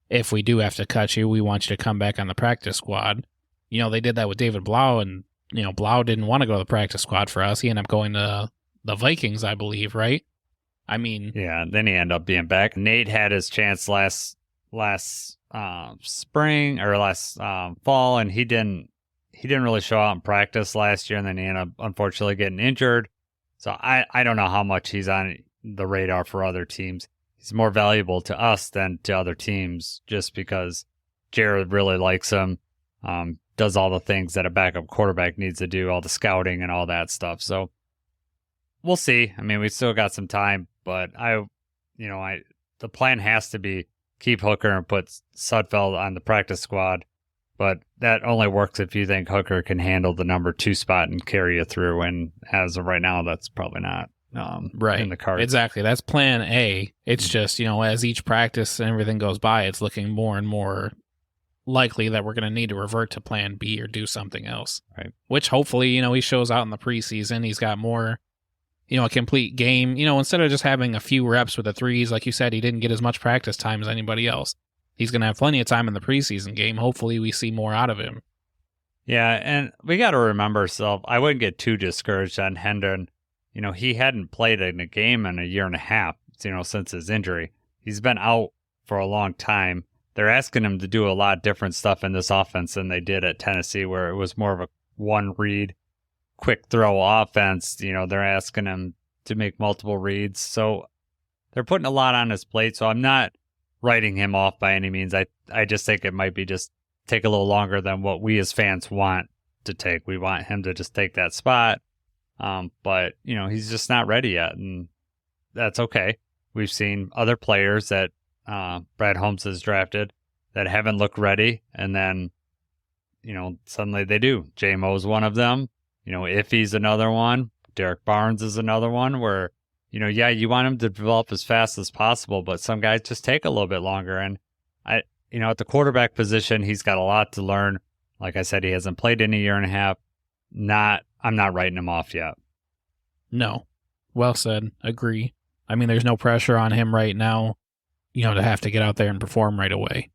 if we do have to cut you, we want you to come back on the practice squad. They did that with David Blau, and, Blau didn't want to go to the practice squad for us. He ended up going to the Vikings, I believe, right? I mean... Yeah, then he ended up being back. Nate had his chance last spring or last fall, and he didn't really show out in practice last year, and then he ended up unfortunately getting injured. So I don't know how much he's on the radar for other teams. He's more valuable to us than to other teams just because Jared really likes him, does all the things that a backup quarterback needs to do, all the scouting and all that stuff. So we'll see. I mean, we still got some time, but the plan has to be keep Hooker and put Sudfeld on the practice squad. But that only works if you think Hooker can handle the number 2 spot and carry you through. And as of right now, that's probably not in the cards. Exactly. That's plan A. It's just, as each practice and everything goes by, it's looking more and more likely that we're going to need to revert to plan B or do something else. Right. Which hopefully, he shows out in the preseason. He's got more, a complete game. Instead of just having a few reps with the threes, like you said, he didn't get as much practice time as anybody else. He's going to have plenty of time in the preseason game. Hopefully we see more out of him. Yeah, and we got to remember, I wouldn't get too discouraged on Hendon. He hadn't played in a game in a year and a half, since his injury. He's been out for a long time. They're asking him to do a lot different stuff in this offense than they did at Tennessee, where it was more of a one-read, quick throw offense. They're asking him to make multiple reads. So they're putting a lot on his plate, so I'm not writing him off by any means. I just think it might be just take a little longer than what we as fans want to take. We want him to just take that spot. But, he's just not ready yet, and that's okay. We've seen other players that Brad Holmes has drafted that haven't looked ready, and then, suddenly they do. J-Mo's one of them. Iffy's another one. Derek Barnes is another one where, you want him to develop as fast as possible, but some guys just take a little bit longer. And at the quarterback position, he's got a lot to learn. Like I said, he hasn't played in a year and a half. I'm not writing him off yet. No. Well said. Agree. I mean, there's no pressure on him right now, to have to get out there and perform right away.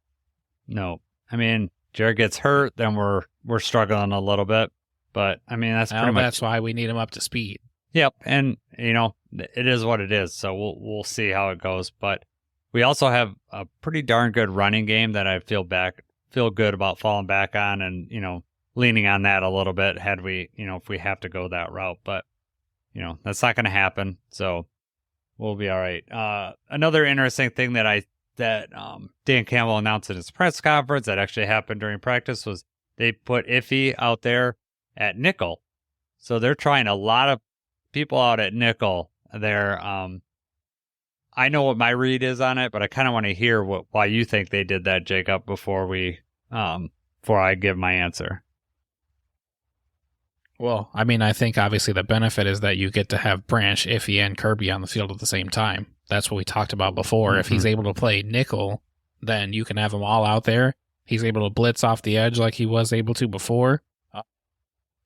No. I mean, Jared gets hurt, then we're struggling a little bit. But, I mean, that's pretty much... That's why we need him up to speed. Yep. And, it is what it is. So we'll see how it goes. But we also have a pretty darn good running game that I feel good about falling back on and, leaning on that a little bit had we, if we have to go that route. But, that's not going to happen. So we'll be all right. Another interesting thing that Dan Campbell announced at his press conference that actually happened during practice was they put Iffy out there at nickel. So they're trying a lot of people out at nickel there. I know what my read is on it, but I kind of want to hear why you think they did that, Jacob, before I give my answer. Well, I mean, I think obviously the benefit is that you get to have Branch, Iffy, and Kirby on the field at the same time. That's what we talked about before. Mm-hmm. If he's able to play nickel, then you can have them all out there. He's able to blitz off the edge like he was able to before.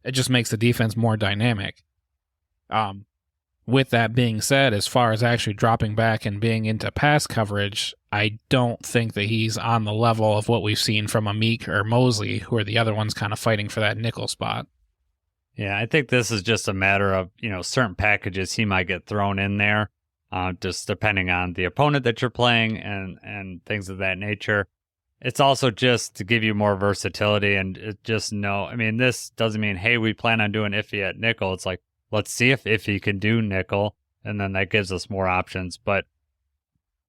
It just makes the defense more dynamic. With that being said, as far as actually dropping back and being into pass coverage, I don't think that he's on the level of what we've seen from Amik or Mosley, who are the other ones kind of fighting for that nickel spot. Yeah, I think this is just a matter of, certain packages he might get thrown in there, just depending on the opponent that you're playing and things of that nature. It's also just to give you more versatility and this doesn't mean, hey, we plan on doing Iffy at nickel. It's like, let's see if Iffy can do nickel, and then that gives us more options. But,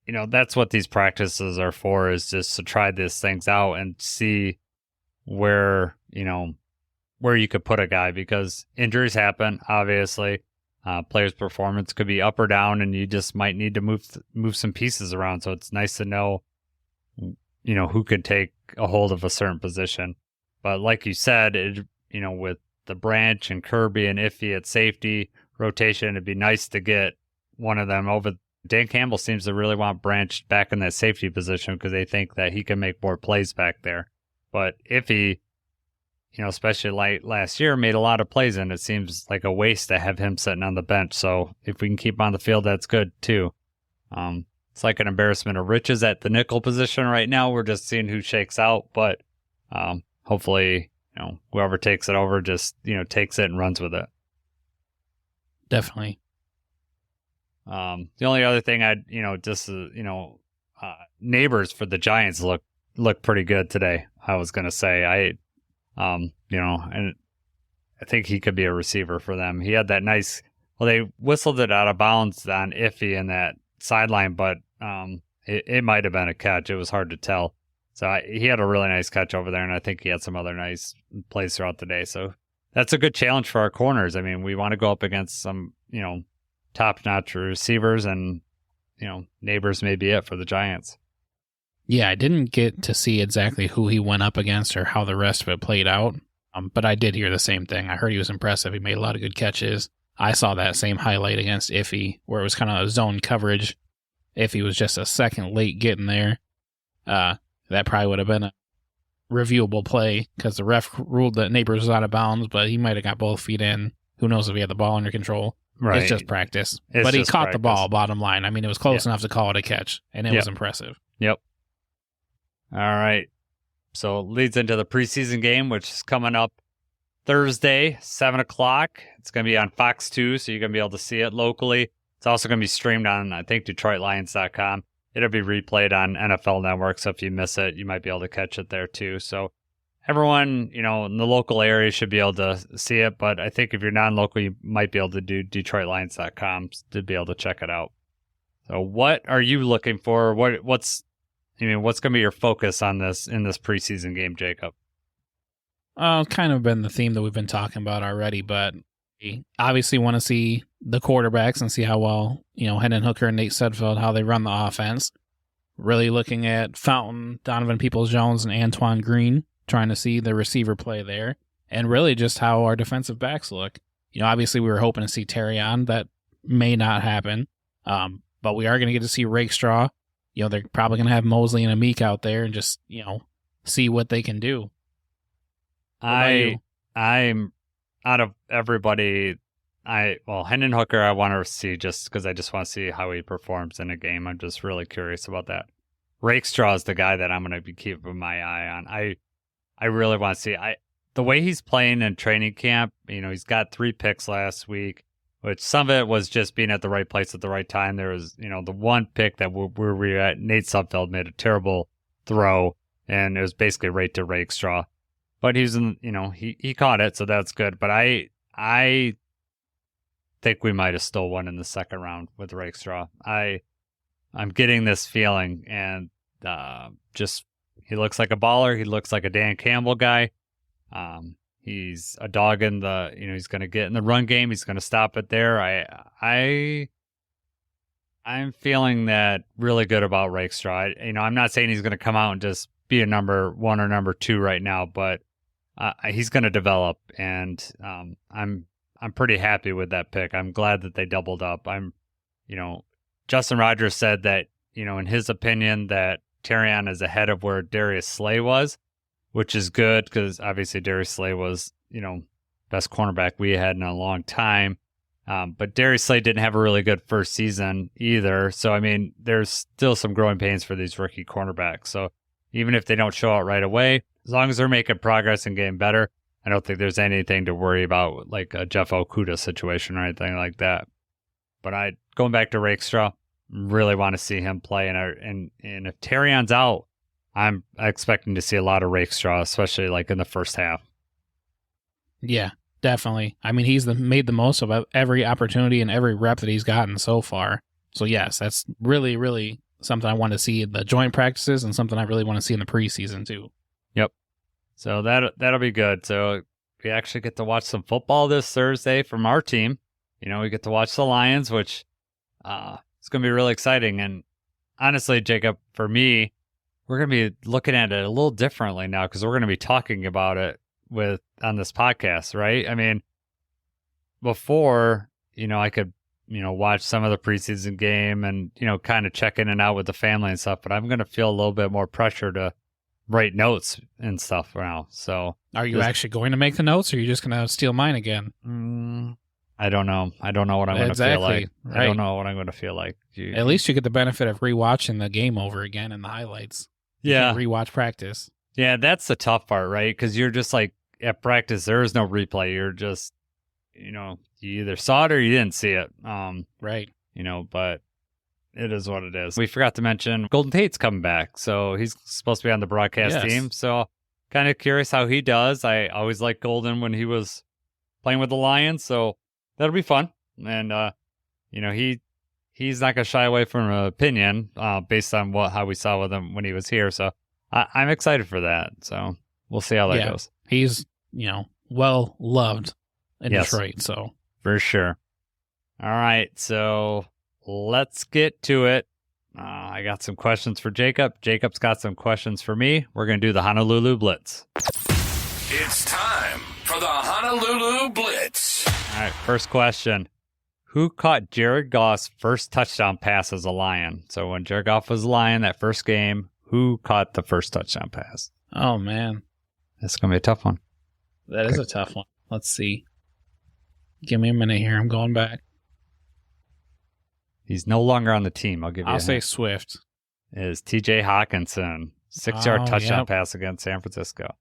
that's what these practices are for, is just to try these things out and see where you could put a guy, because injuries happen, obviously. Players' performance could be up or down, and you just might need to move some pieces around. So it's nice to know, who could take a hold of a certain position. But like you said, with the Branch and Kirby and Iffy at safety rotation, it'd be nice to get one of them over Dan Campbell seems to really want Branch back in that safety position because they think that he can make more plays back there. But if he, especially like last year, made a lot of plays, and it seems like a waste to have him sitting on the bench. So if we can keep him on the field, that's good too. It's like an embarrassment of riches at the nickel position right now. We're just seeing who shakes out, but hopefully, whoever takes it over just, takes it and runs with it. Definitely. The only other thing neighbors for the Giants look pretty good today. I was going to say, and I think he could be a receiver for them. He had that nice, they whistled it out of bounds on Iffy in that sideline, but it might have been a catch. It was hard to tell. So he had a really nice catch over there, and I think he had some other nice plays throughout the day. So that's a good challenge for our corners. I mean, we want to go up against some, top-notch receivers, and, neighbors may be it for the Giants. Yeah, I didn't get to see exactly who he went up against or how the rest of it played out, but I did hear the same thing. I heard he was impressive. He made a lot of good catches. I saw that same highlight against Iffy, where it was kind of a zone coverage. Iffy was just a second late getting there. That probably would have been a reviewable play because the ref ruled that Neighbors was out of bounds, but he might have got both feet in. Who knows if he had the ball under control. Right. It's just practice. But he caught the ball, bottom line. I mean, it was close enough to call it a catch, and it was impressive. Yep. All right. So it leads into the preseason game, which is coming up Thursday, 7 o'clock. It's going to be on Fox 2, so you're going to be able to see it locally. It's also going to be streamed on, I think, DetroitLions.com. It'll be replayed on NFL Network, so if you miss it, you might be able to catch it there too. So everyone, in the local area should be able to see it, but I think if you're non-local, you might be able to do DetroitLions.com to be able to check it out. So what are you looking for? What's going to be your focus on this in this preseason game, Jacob? Kind of been the theme that we've been talking about already, but we obviously want to see the quarterbacks and see how well, Hendon Hooker and Nate Sudfeld, how they run the offense. Really looking at Fountain, Donovan Peoples-Jones, and Antoine Green, trying to see the receiver play there, and really just how our defensive backs look. Obviously we were hoping to see Tarion. That may not happen, but we are going to get to see Rakestraw. They're probably going to have Mosley and Amik out there and just, see what they can do. I'm out of everybody. Hendon Hooker, I want to see just because I just want to see how he performs in a game. I'm just really curious about that. Rakestraw is the guy that I'm going to be keeping my eye on. I really want to see the way he's playing in training camp. He's got 3 picks last week, which some of it was just being at the right place at the right time. There was, the one pick that where we were at, Nate Sudfeld made a terrible throw, and it was basically right to Rakestraw. But he's in, he caught it, so that's good. But I think we might have stole one in the second round with Rakestraw. I'm getting this feeling, and just he looks like a baller. He looks like a Dan Campbell guy. He's a dog in the, he's going to get in the run game. He's going to stop it there. I'm feeling that really good about Rakestraw. I'm not saying he's going to come out and just be a number 1 or number 2 right now, but he's going to develop, and I'm pretty happy with that pick. I'm glad that they doubled up. Justin Rogers said that, in his opinion, that Tarion is ahead of where Darius Slay was, which is good because obviously Darius Slay was, best cornerback we had in a long time. But Darius Slay didn't have a really good first season either. So, there's still some growing pains for these rookie cornerbacks. So even if they don't show out right away, as long as they're making progress and getting better, I don't think there's anything to worry about, like a Jeff Okudah situation or anything like that. But going back to Rakestraw, really want to see him play. And if Tarion's out, I'm expecting to see a lot of Rakestraw, especially like in the first half. Yeah, definitely. He's made the most of every opportunity and every rep that he's gotten so far. So yes, that's really, really something I want to see in the joint practices and something I really want to see in the preseason too. Yep. So that'll be good. So we actually get to watch some football this Thursday from our team. We get to watch the Lions, which it's going to be really exciting. And honestly, Jacob, for me, we're going to be looking at it a little differently now because we're going to be talking about it on this podcast, right? Before, I could watch some of the preseason game and, kind of check in and out with the family and stuff. But I'm going to feel a little bit more pressure to write notes and stuff now. So are you actually going to make the notes, or are you just going to steal mine again? I don't know. I don't know what I'm going to feel like. Right. I don't know what I'm going to feel like. At least you get the benefit of rewatching the game over again and the highlights. Yeah. You can rewatch practice. Yeah, that's the tough part, right? Because you're just like, at practice, there is no replay. You're just, you either saw it or you didn't see it. Right. But it is what it is. We forgot to mention Golden Tate's coming back. So he's supposed to be on the broadcast team. So kind of curious how he does. I always liked Golden when he was playing with the Lions. So that'll be fun. And, he's not going to shy away from an opinion based on how we saw with him when he was here. So I'm excited for that. So we'll see how that goes. He's, well loved in Detroit. So for sure. All right. So let's get to it. I got some questions for Jacob. Jacob's got some questions for me. We're going to do the Honolulu Blitz. It's time for the Honolulu Blitz. All right. First question. Who caught Jared Goff's first touchdown pass as a Lion? So when Jared Goff was a Lion that first game, who caught the first touchdown pass? Oh, man. That's going to be a tough one. That is a tough one. Let's see. Give me a minute here. I'm going back. He's no longer on the team. I'll say Swift. It is TJ Hawkinson. 6-yard touchdown pass against San Francisco.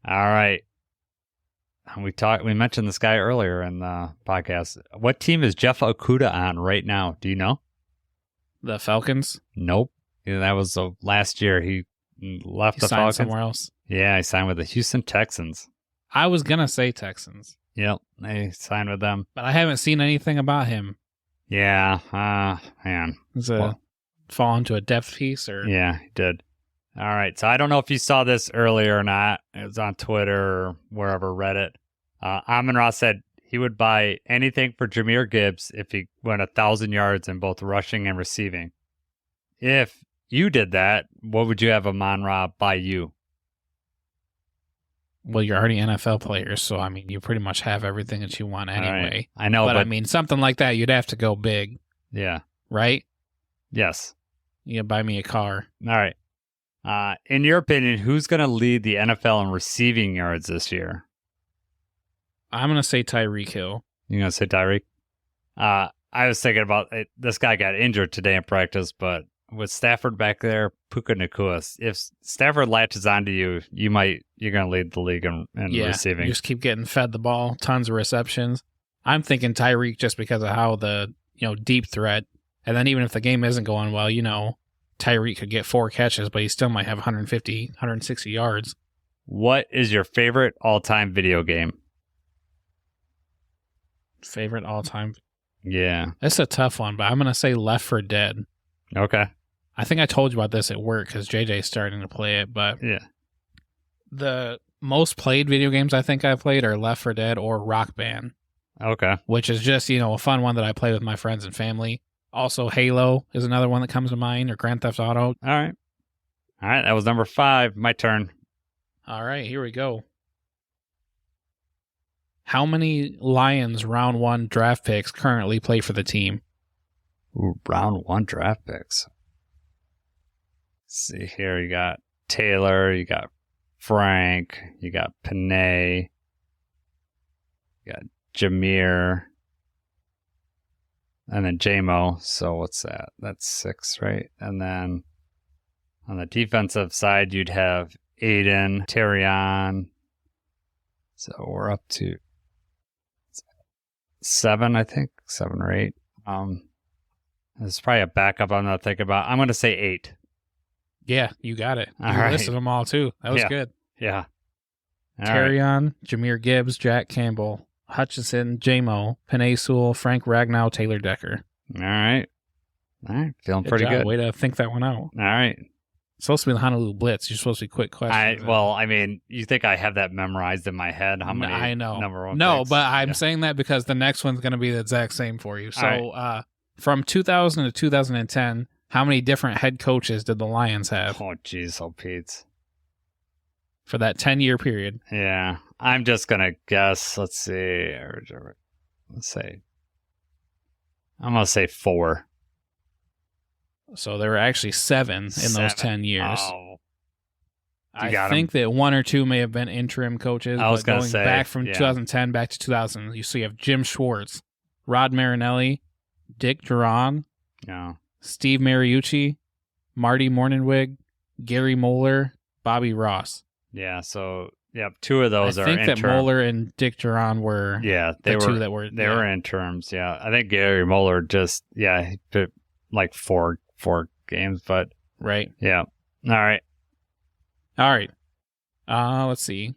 All right. We mentioned this guy earlier in the podcast. What team is Jeff Okudah on right now? Do you know? The Falcons? Nope. Yeah, that was last year. He left the Falcons. Somewhere else. Yeah, he signed with the Houston Texans. I was going to say Texans. Yep, they signed with them. But I haven't seen anything about him. Yeah, man. Is it fall into a depth piece? Or? Yeah, he did. All right, so I don't know if you saw this earlier or not. It was on Twitter or wherever, Reddit. Amon-Ra said he would buy anything for Jahmyr Gibbs if he went 1,000 yards in both rushing and receiving. If you did that, what would you have Amon-Ra buy you? Well, you're already NFL players, so, you pretty much have everything that you want anyway. Right. I know, but something like that, you'd have to go big. Yeah. Right? Yes. You buy me a car. All right. In your opinion, who's going to lead the NFL in receiving yards this year? I'm going to say Tyreek Hill. You're going to say Tyreek? I was thinking about it. This guy got injured today in practice, but with Stafford back there, Puka Nacua, if Stafford latches onto you, you're going to lead the league in receiving. You just keep getting fed the ball, tons of receptions. I'm thinking Tyreek just because of how the deep threat, and then even if the game isn't going well, Tyreek could get 4 catches, but he still might have 150, 160 yards. What is your favorite all-time video game? Favorite all-time? Yeah. It's a tough one, but I'm going to say Left 4 Dead. Okay. I think I told you about this at work because JJ's starting to play it, but the most played video games I think I've played are Left 4 Dead or Rock Band. Okay. Which is just, a fun one that I play with my friends and family. Also, Halo is another one that comes to mind, or Grand Theft Auto. All right, that was number 5. My turn. All right, here we go. How many Lions round 1 draft picks currently play for the team? Ooh, round 1 draft picks. Let's see here. You got Taylor, you got Frank, you got Penei, you got Jameer, and then J-Mo. So what's that? That's 6, right? And then on the defensive side, you'd have Aiden, Tarion. So we're up to 7, I think. 7 or 8. There's probably a backup I'm not thinking about. I'm going to say 8. Yeah, you got it. You right. listed them all, too. That was good. Yeah. Tarion, Jahmyr Gibbs, Jack Campbell, Hutchinson, J-Mo, Penei Sewell, Frank Ragnow, Taylor Decker. All right. Feeling pretty good. Way to think that one out. All right. It's supposed to be the Honolulu Blitz. You're supposed to be quick questions. You think I have that memorized in my head? How many? I know. Number 1 No, picks? but I'm saying that because the next one's going to be the exact same for you. So from 2000 to 2010, how many different head coaches did the Lions have? Oh, jeez. Oh, Pete. For that 10-year period. Yeah. I'm just going to guess. Let's see. Let's say I'm going to say 4. So there were actually 7 in those 10 years. Oh. I think that 1 or 2 may have been interim coaches. I was going to say, back from 2010 back to 2000. You have Jim Schwartz, Rod Marinelli, Dick Duran, Steve Mariucci, Marty Morningwig, Gary Moeller, Bobby Ross. Yeah, so 2 of those are interim. I think that Moeller and Dick Duran were they were 2 that were they were interims. Yeah, I think Gary Moeller just he put like 4 games, but right. Yeah. All right. Let's see.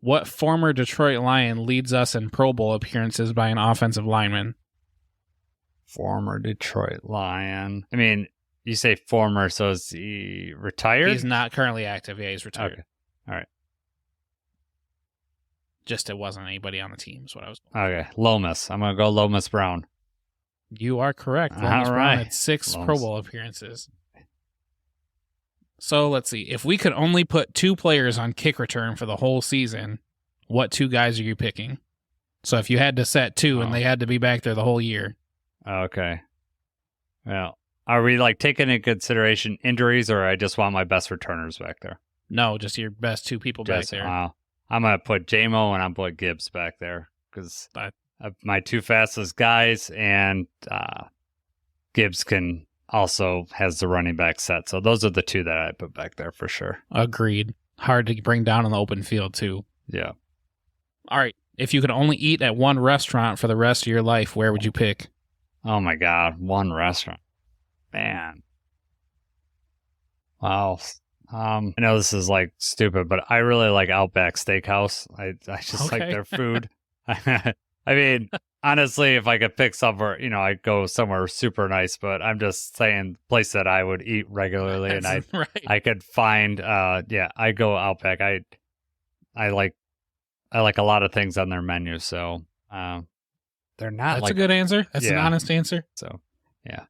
What former Detroit Lion leads us in Pro Bowl appearances by an offensive lineman? Former Detroit Lion. I mean, you say former, so is he retired? He's not currently active. Yeah, he's retired. Okay. All right. Just it wasn't anybody on the team is what I was going. Okay. Lomas. I'm going to go Lomas Brown. You are correct. Lomas Brown had 6 Pro Bowl appearances. So let's see. If we could only put 2 players on kick return for the whole season, what 2 guys are you picking? So if you had to set 2 and they had to be back there the whole year. Okay. Well, are we like taking into consideration injuries, or I just want my best returners back there? No, just your best 2 people back there. I'm going to put J-Mo and I'm going to put Gibbs back there because my 2 fastest guys, and Gibbs also has the running back set. So those are the 2 that I put back there for sure. Agreed. Hard to bring down on the open field too. Yeah. All right. If you could only eat at one restaurant for the rest of your life, where would you pick? Oh my God. One restaurant. Man. Wow. I know this is like stupid, but I really like Outback Steakhouse. I just like their food. I mean, honestly, if I could pick somewhere, I'd go somewhere super nice, but I'm just saying place that I would eat regularly and I could find, I go Outback. I like a lot of things on their menu. So, they're not That's a good answer. That's an honest answer. So, yeah.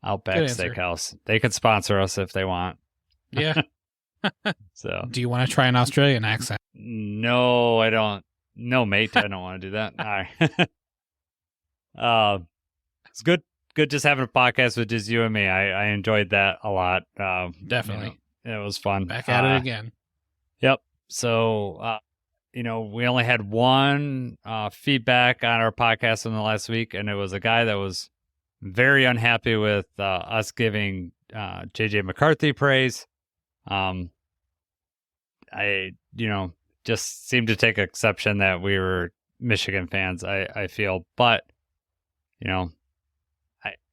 Outback Steakhouse. They could sponsor us if they want. Yeah. So, do you want to try an Australian accent? No, I don't. No, mate, I don't want to do that. All right. It's good just having a podcast with just you and me. I enjoyed that a lot. Definitely. It was fun. Back at it again. Yep. So, we only had 1 feedback on our podcast in the last week, and it was a guy that was very unhappy with us giving JJ McCarthy praise. I just seemed to take exception that we were Michigan fans, I feel. But,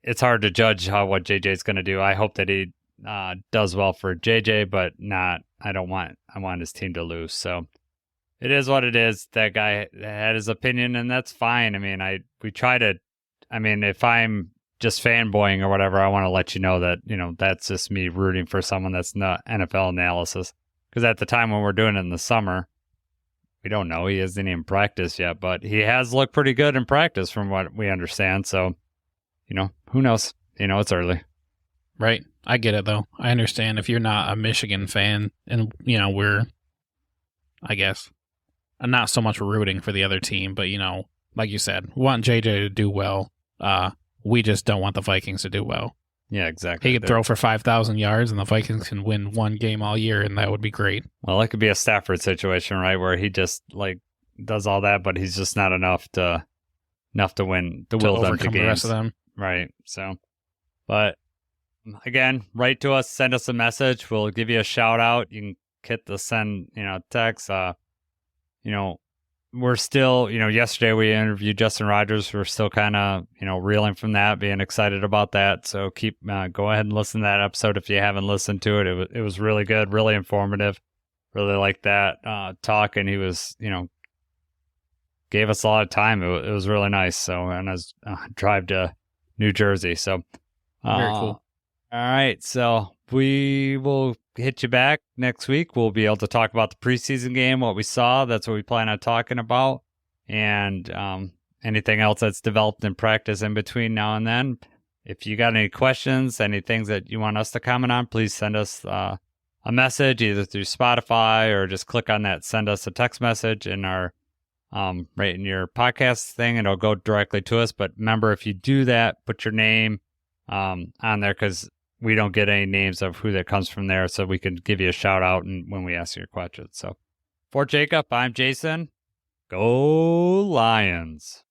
it's hard to judge what JJ's going to do. I hope that he does well for JJ, but I want his team to lose. So it is what it is. That guy had his opinion, and that's fine. I mean, if I'm just fanboying or whatever, I want to let you know that, that's just me rooting for someone that's not NFL analysis. Because at the time when we're doing it in the summer, we don't know. He hasn't even practiced yet, but he has looked pretty good in practice from what we understand. So, who knows? It's early. Right. I get it, though. I understand if you're not a Michigan fan and, we're, I guess, not so much rooting for the other team, but, like you said, we want JJ to do well. We just don't want the Vikings to do well. Yeah, exactly. He could throw for 5,000 yards and the Vikings can win 1 game all year, and that would be great. Well, it could be a Stafford situation, right, where he just does all that, but he's just not enough to win to will them to games. The rest of them. Right. So, but again, write to us, send us a message. We'll give you a shout out. You can hit the send, text. We're still, yesterday we interviewed Justin Rogers. We're still kind of, reeling from that, being excited about that. So go ahead and listen to that episode if you haven't listened to it. It was really good, really informative. Really liked that talk, and he was, gave us a lot of time. It was really nice. So, and I was drive to New Jersey. So, very cool. All right. So we will hit you back next week. We'll be able to talk about the preseason game, what we saw. That's what we plan on talking about. And anything else that's developed in practice in between now and then. If you got any questions, any things that you want us to comment on, please send us a message either through Spotify or just click on that, send us a text message in our right in your podcast thing, and it'll go directly to us. But remember, if you do that, put your name on there, because we don't get any names of who that comes from there, so we can give you a shout out when we ask you your questions. So for Jacob, I'm Jason. Go Lions.